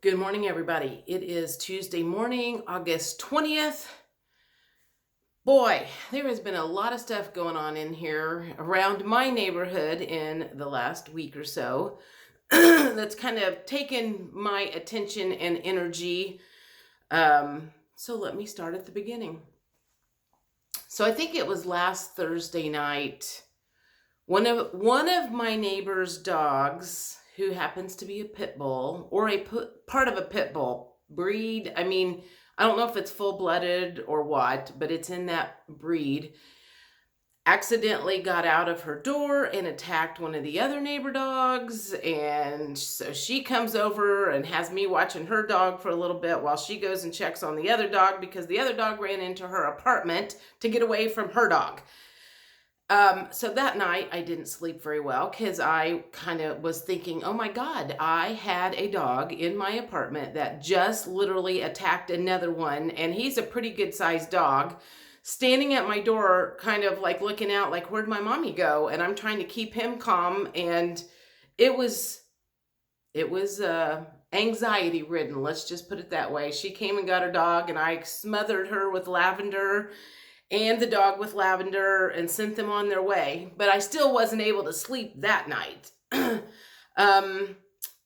Good morning, everybody. It is Tuesday morning, August 20th. Boy, there has been a lot of stuff going on in here around my neighborhood in the last week or so that's kind of taken my attention and energy. So let me start at the beginning. So I think it was last Thursday night. One of my neighbor's dogs, who happens to be a pit bull or part of a pit bull breed. I mean, I don't know if it's full-blooded or what, but it's in that breed, accidentally got out of her door and attacked one of the other neighbor dogs. And so she comes over and has me watching her dog for a little bit while she goes and checks on the other dog because the other dog ran into her apartment to get away from her dog. So that night I didn't sleep very well because I kind of was thinking, oh my God, I had a dog in my apartment that just literally attacked another one. And he's a pretty good sized dog standing at my door, kind of like looking out like, where'd my mommy go? And I'm trying to keep him calm. And it was anxiety ridden. Let's just put it that way. She came and got her dog and I smothered her with lavender and the dog with lavender and sent them on their way. But I still wasn't able to sleep that night.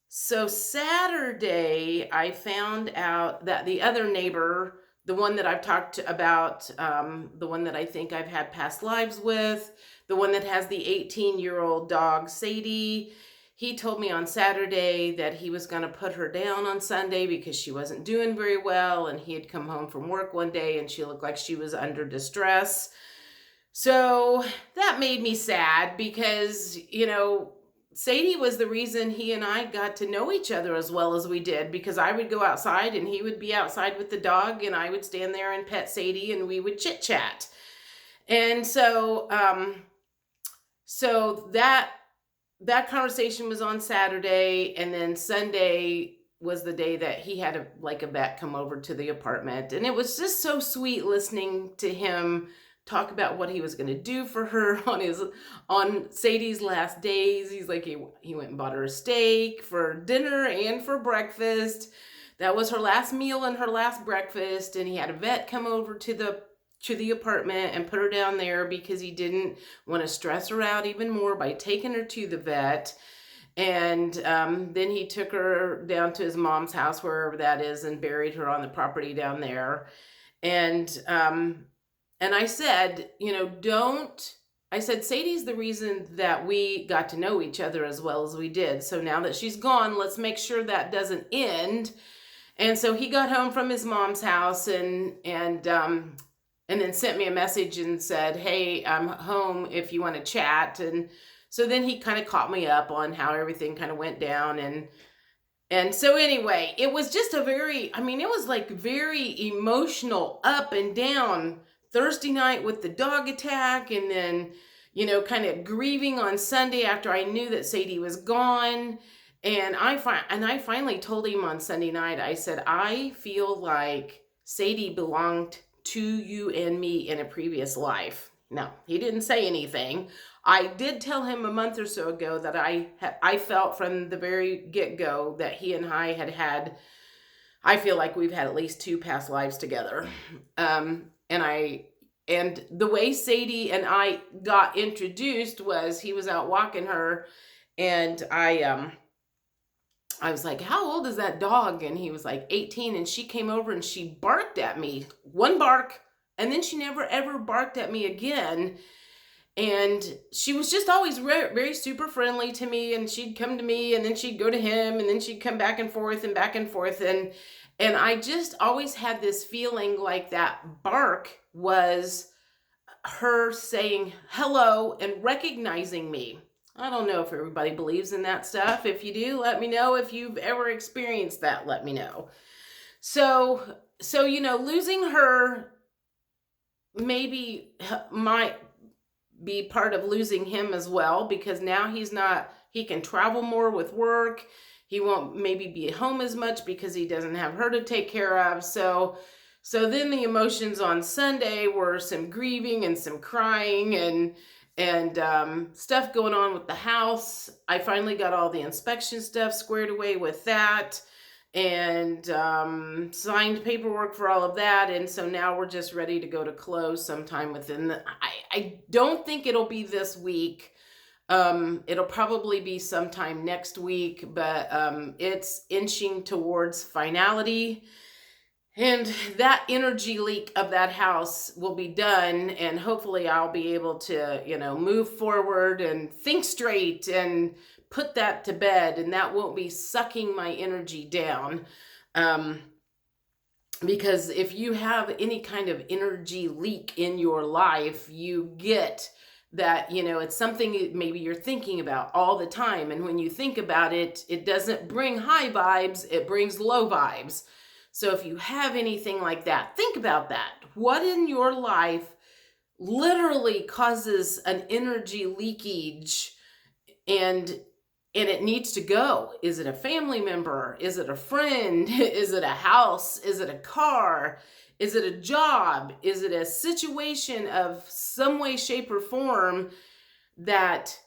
So Saturday, I found out that the other neighbor, the one that I've talked about, the one that I think I've had past lives with, the one that has the 18-year-old dog, Sadie, he told me on Saturday that he was going to put her down on Sunday because she wasn't doing very well. And he had come home from work one day and she looked like she was under distress. So that made me sad because, Sadie was the reason he and I got to know each other as well as we did, because I would go outside and he would be outside with the dog and I would stand there and pet Sadie and we would chit chat. And so that conversation was on Saturday, and then Sunday was the day that he had a vet come over to the apartment. And it was just so sweet listening to him talk about what he was going to do for her on Sadie's last days. He's like, he went and bought her a steak for dinner and for breakfast. That was her last meal and her last breakfast. And he had a vet come over to the apartment and put her down there because he didn't want to stress her out even more by taking her to the vet. And then he took her down to his mom's house, wherever that is, and buried her on the property down there. And I said, I said, Sadie's the reason that we got to know each other as well as we did. So now that she's gone, let's make sure that doesn't end. And so he got home from his mom's house and then sent me a message and said, hey, I'm home if you want to chat. And so then he kind of caught me up on how everything kind of went down. And so anyway, it was just it was like very emotional up and down Thursday night with the dog attack. And then, kind of grieving on Sunday after I knew that Sadie was gone. And I finally told him on Sunday night, I said, I feel like Sadie belonged to you and me in a previous life. No, he didn't say anything. I did tell him a month or so ago that I felt from the very get-go that he and I I feel like we've had at least 2 past lives together. And the way Sadie and I got introduced was he was out walking her, and I was like, how old is that dog? And he was like 18. And she came over and she barked at me. One bark. And then she never, ever barked at me again. And she was just always very super friendly to me. And she'd come to me and then she'd go to him. And then she'd come back and forth and back and forth. And I just always had this feeling like that bark was her saying hello and recognizing me. I don't know if everybody believes in that stuff. If you do, let me know. If you've ever experienced that, let me know. So losing her maybe might be part of losing him as well, because now he can travel more with work. He won't maybe be at home as much because he doesn't have her to take care of. So then the emotions on Sunday were some grieving and some crying and stuff going on with the house. I finally got all the inspection stuff squared away with that. and signed paperwork for all of that. And so now we're just ready to go to close sometime within I don't think it'll be this week. It'll probably be sometime next week, but it's inching towards finality. And that energy leak of that house will be done, and hopefully I'll be able to, move forward and think straight and put that to bed, and that won't be sucking my energy down. Because if you have any kind of energy leak in your life, you get that, it's something maybe you're thinking about all the time. And when you think about it, it doesn't bring high vibes, it brings low vibes. So if you have anything like that, think about that. What in your life literally causes an energy leakage and it needs to go? Is it a family member? Is it a friend? Is it a house? Is it a car? Is it a job? Is it a situation of some way, shape, or form that,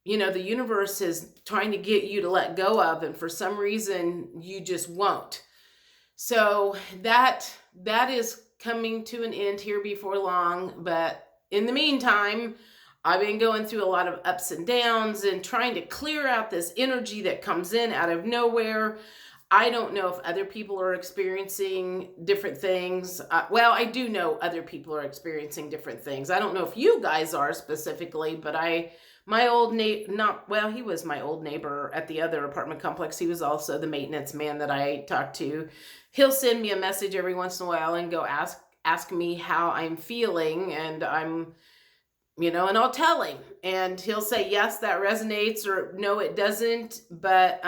the universe is trying to get you to let go of, and for some reason you just won't? So that is coming to an end here before long. But in the meantime, I've been going through a lot of ups and downs and trying to clear out this energy that comes in out of nowhere. I don't know if other people are experiencing different things. Well, I do know other people are experiencing different things. I don't know if you guys are specifically, but my old neighbor, he was my old neighbor at the other apartment complex. He was also the maintenance man that I talked to. He'll send me a message every once in a while and go ask me how I'm feeling, and I'm, and I'll tell him, and he'll say, yes, that resonates, or no, it doesn't. But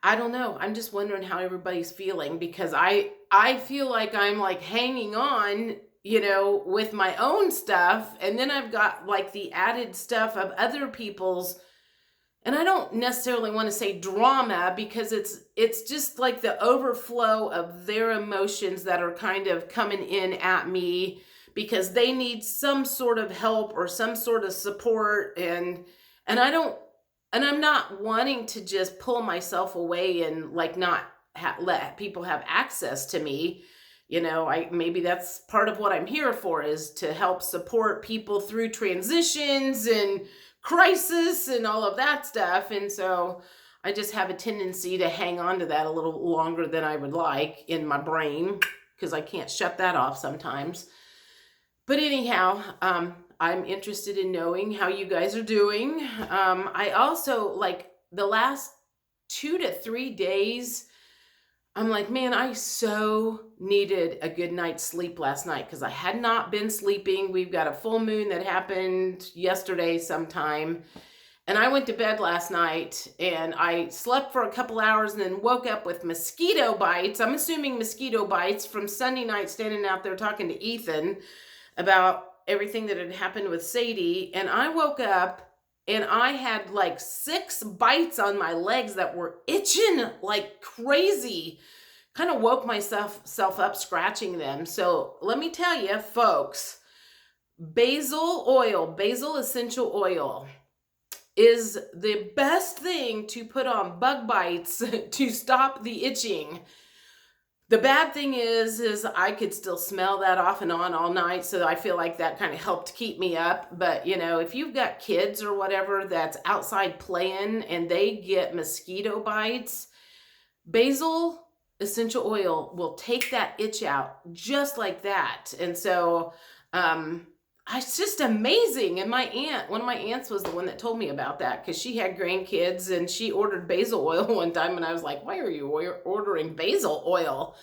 I don't know. I'm just wondering how everybody's feeling, because I feel like I'm like hanging on, with my own stuff. And then I've got like the added stuff of other people's, and I don't necessarily want to say drama, because it's just like the overflow of their emotions that are kind of coming in at me, because they need some sort of help or some sort of support. And I'm not wanting to just pull myself away and like not let people have access to me. Maybe that's part of what I'm here for, is to help support people through transitions and crisis and all of that stuff. And so I just have a tendency to hang on to that a little longer than I would like in my brain, because I can't shut that off sometimes. But anyhow, I'm interested in knowing how you guys are doing. I also, like, the last 2 to 3 days, I'm like, man, I so needed a good night's sleep last night, because I had not been sleeping. We've got a full moon that happened yesterday sometime. And I went to bed last night and I slept for a couple hours and then woke up with mosquito bites. I'm assuming mosquito bites from Sunday night standing out there talking to Ethan about everything that had happened with Sadie. And I woke up and I had like 6 bites on my legs that were itching like crazy. Kind of woke myself up scratching them. So let me tell you, folks, basil essential oil is the best thing to put on bug bites to stop the itching. The bad thing is I could still smell that off and on all night, so I feel like that kind of helped keep me up. But, if you've got kids or whatever that's outside playing and they get mosquito bites, basil essential oil will take that itch out just like that. And so it's just amazing. And one of my aunts was the one that told me about that, because she had grandkids and she ordered basil oil one time. And I was like, why are you ordering basil oil?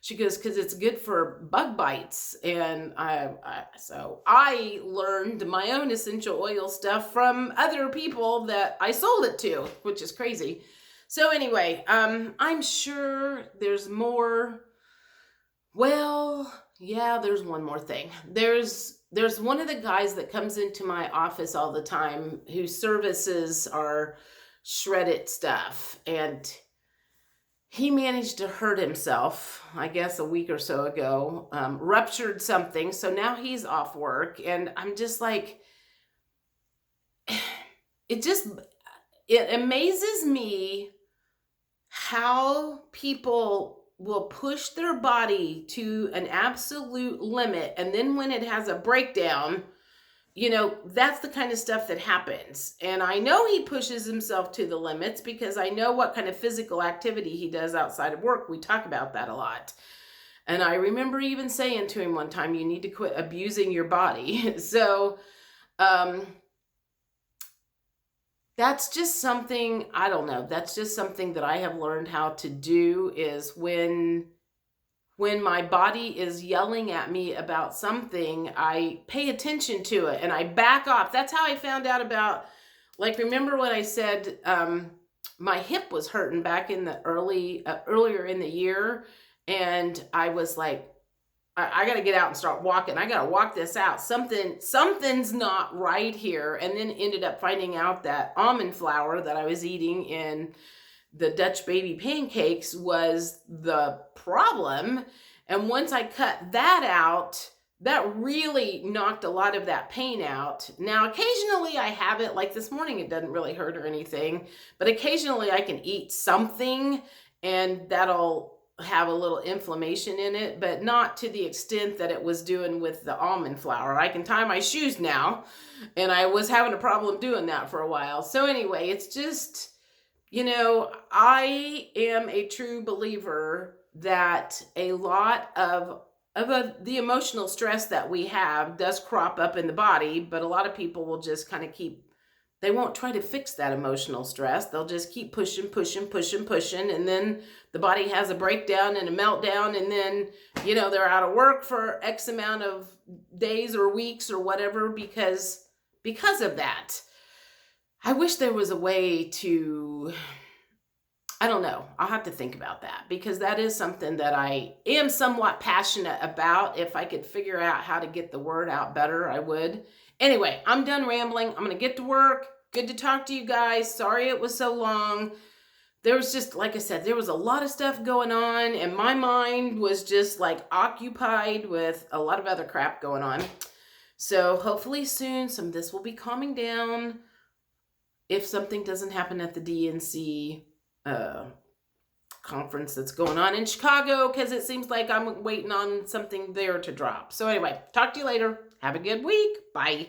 She goes, because it's good for bug bites. And so I learned my own essential oil stuff from other people that I sold it to, which is crazy. So anyway, I'm sure there's more. Well, yeah, there's one more thing. There's one of the guys that comes into my office all the time whose services are shredded stuff. And he managed to hurt himself, I guess a week or so ago, ruptured something. So now he's off work. And I'm just like, it amazes me how people will push their body to an absolute limit, and then when it has a breakdown, that's the kind of stuff that happens. And I know he pushes himself to the limits because I know what kind of physical activity he does outside of work. We talk about that a lot. And I remember even saying to him one time, you need to quit abusing your body. So that's just something, I don't know, that's just something that I have learned how to do, is when my body is yelling at me about something, I pay attention to it and I back off. That's how I found out about, like, remember when I said my hip was hurting back in the earlier in the year, and I was like, I got to get out and start walking. I got to walk this out. Something's not right here. And then ended up finding out that almond flour that I was eating in the Dutch baby pancakes was the problem. And once I cut that out, that really knocked a lot of that pain out. Now, occasionally I have it, like this morning, it doesn't really hurt or anything, but occasionally I can eat something and that'll have a little inflammation in it, but not to the extent that it was doing with the almond flour. I can tie my shoes now, and I was having a problem doing that for a while. So anyway, it's just, I am a true believer that a lot of the emotional stress that we have does crop up in the body, but a lot of people will just kind of they won't try to fix that emotional stress. They'll just keep pushing, and then the body has a breakdown and a meltdown, and then, they're out of work for X amount of days or weeks or whatever because of that. I wish there was a way to, I don't know, I'll have to think about that, because that is something that I am somewhat passionate about. If I could figure out how to get the word out better, I would. Anyway, I'm done rambling. I'm going to get to work. Good to talk to you guys. Sorry it was so long. There was just, like I said, there was a lot of stuff going on, and my mind was just like occupied with a lot of other crap going on. So hopefully soon some of this will be calming down, if something doesn't happen at the DNC conference that's going on in Chicago, because it seems like I'm waiting on something there to drop. So anyway, talk to you later. Have a good week. Bye.